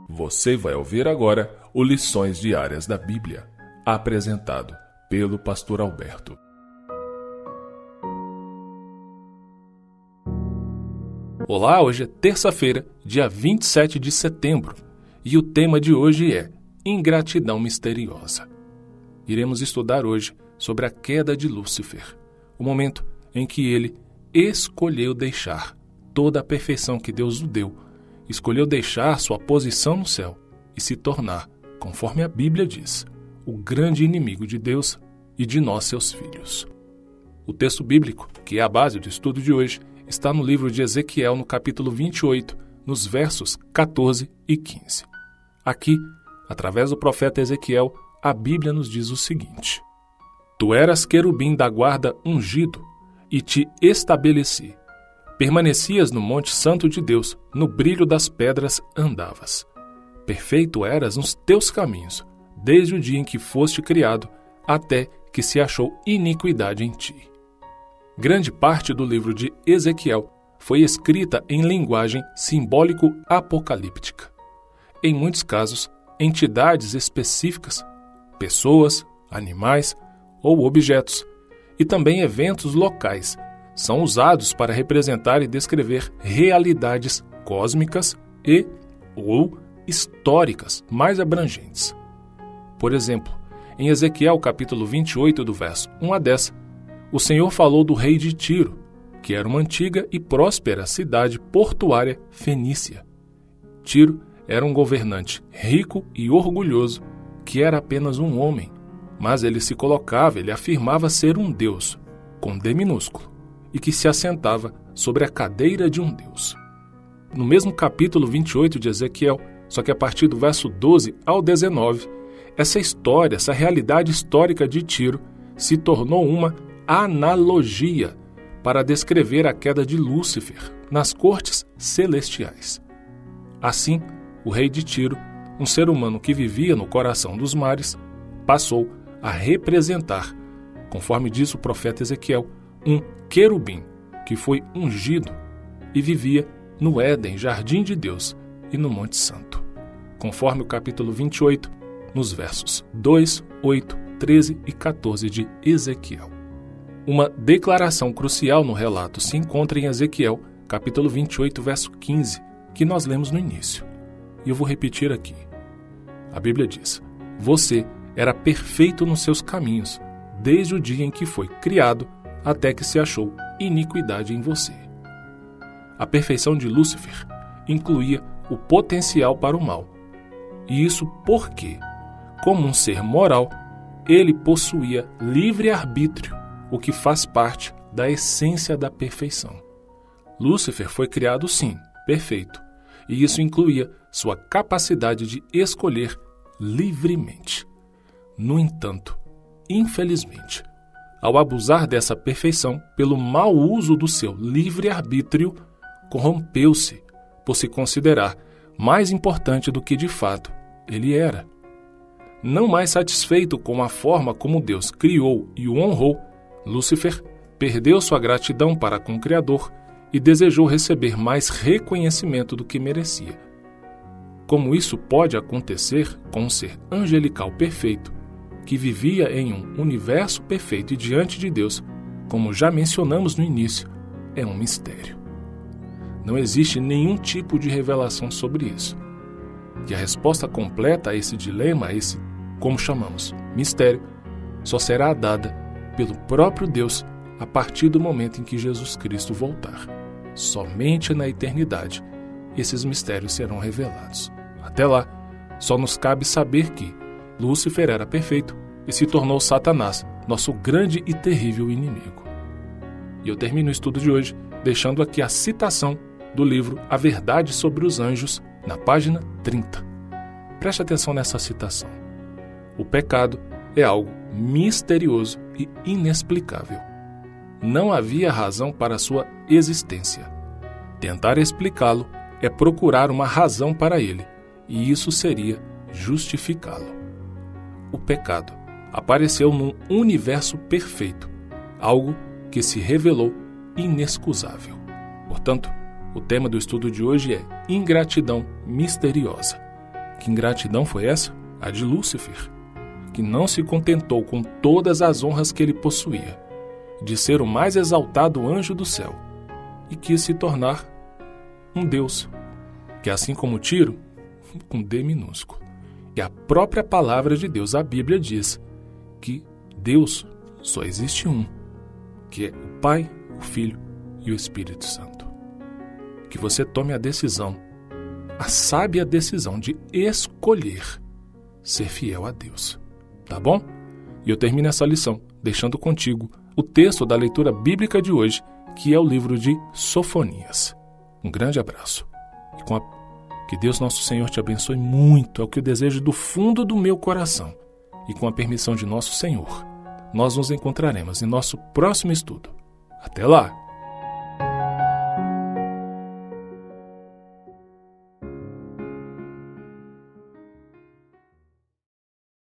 Você vai ouvir agora o Lições Diárias da Bíblia, apresentado pelo Pastor Alberto. Olá, hoje é terça-feira, dia 27 de setembro, e o tema de hoje é Ingratidão Misteriosa. Iremos estudar hoje sobre a queda de Lúcifer, o momento em que ele escolheu deixar toda a perfeição que Deus o deu, escolheu deixar sua posição no céu e se tornar, conforme a Bíblia diz, o grande inimigo de Deus e de nós, seus filhos. O texto bíblico, que é a base do estudo de hoje, está no livro de Ezequiel, no capítulo 28, nos versos 14 e 15. Aqui, através do profeta Ezequiel, a Bíblia nos diz o seguinte: Tu eras querubim da guarda ungido, e te estabeleci. Permanecias no monte santo de Deus, no brilho das pedras andavas. Perfeito eras nos teus caminhos, desde o dia em que foste criado, até que se achou iniquidade em ti. Grande parte do livro de Ezequiel foi escrita em linguagem simbólico-apocalíptica. Em muitos casos, entidades específicas, pessoas, animais ou objetos, e também eventos locais, são usados para representar e descrever realidades cósmicas ou históricas mais abrangentes. Por exemplo, em Ezequiel capítulo 28, do verso 1 a 10, o Senhor falou do rei de Tiro, que era uma antiga e próspera cidade portuária fenícia. Tiro era um governante rico e orgulhoso, que era apenas um homem, mas ele afirmava ser um deus, com D minúsculo, e que se assentava sobre a cadeira de um deus. No mesmo capítulo 28 de Ezequiel, só que a partir do verso 12 ao 19, essa realidade histórica de Tiro se tornou uma analogia para descrever a queda de Lúcifer nas cortes celestiais. Assim, o rei de Tiro, um ser humano que vivia no coração dos mares, passou a representar, conforme diz o profeta Ezequiel, um querubim que foi ungido e vivia no Éden, jardim de Deus, e no Monte Santo, conforme o capítulo 28, nos versos 2, 8, 13 e 14 de Ezequiel. Uma declaração crucial no relato se encontra em Ezequiel, capítulo 28, verso 15, que nós lemos no início. E eu vou repetir aqui. A Bíblia diz: Você era perfeito nos seus caminhos, desde o dia em que foi criado, até que se achou iniquidade em você. A perfeição de Lúcifer incluía o potencial para o mal. E isso porque, como um ser moral, ele possuía livre-arbítrio, o que faz parte da essência da perfeição. Lúcifer foi criado, sim, perfeito, e isso incluía sua capacidade de escolher livremente. No entanto, infelizmente, ao abusar dessa perfeição pelo mau uso do seu livre-arbítrio, corrompeu-se por se considerar mais importante do que de fato ele era. Não mais satisfeito com a forma como Deus criou e o honrou, Lúcifer perdeu sua gratidão para com o Criador e desejou receber mais reconhecimento do que merecia. Como isso pode acontecer com um ser angelical perfeito, que vivia em um universo perfeito e diante de Deus, como já mencionamos no início, é um mistério. Não existe nenhum tipo de revelação sobre isso. E a resposta completa a esse dilema, a esse, como chamamos, mistério, só será dada pelo próprio Deus a partir do momento em que Jesus Cristo voltar. Somente na eternidade esses mistérios serão revelados. Até lá, só nos cabe saber que Lúcifer era perfeito e se tornou Satanás, nosso grande e terrível inimigo. E eu termino o estudo de hoje deixando aqui a citação do livro A Verdade sobre os Anjos, na página 30. Preste atenção nessa citação. O pecado é algo misterioso e inexplicável. Não havia razão para sua existência. Tentar explicá-lo é procurar uma razão para ele, e isso seria justificá-lo. O pecado apareceu num universo perfeito, algo que se revelou inexcusável. Portanto, o tema do estudo de hoje é ingratidão misteriosa. Que ingratidão foi essa? A de Lúcifer, que não se contentou com todas as honras que ele possuía, de ser o mais exaltado anjo do céu, e quis se tornar um Deus, que assim como Tiro, com D minúsculo. E a própria palavra de Deus, a Bíblia, diz que Deus só existe um, que é o Pai, o Filho e o Espírito Santo. Que você tome a decisão, a sábia decisão de escolher ser fiel a Deus. Tá bom? E eu termino essa lição deixando contigo o texto da leitura bíblica de hoje, que é o livro de Sofonias. Um grande abraço. Que Deus nosso Senhor te abençoe muito, é o que eu desejo do fundo do meu coração. E com a permissão de nosso Senhor, nós nos encontraremos em nosso próximo estudo. Até lá!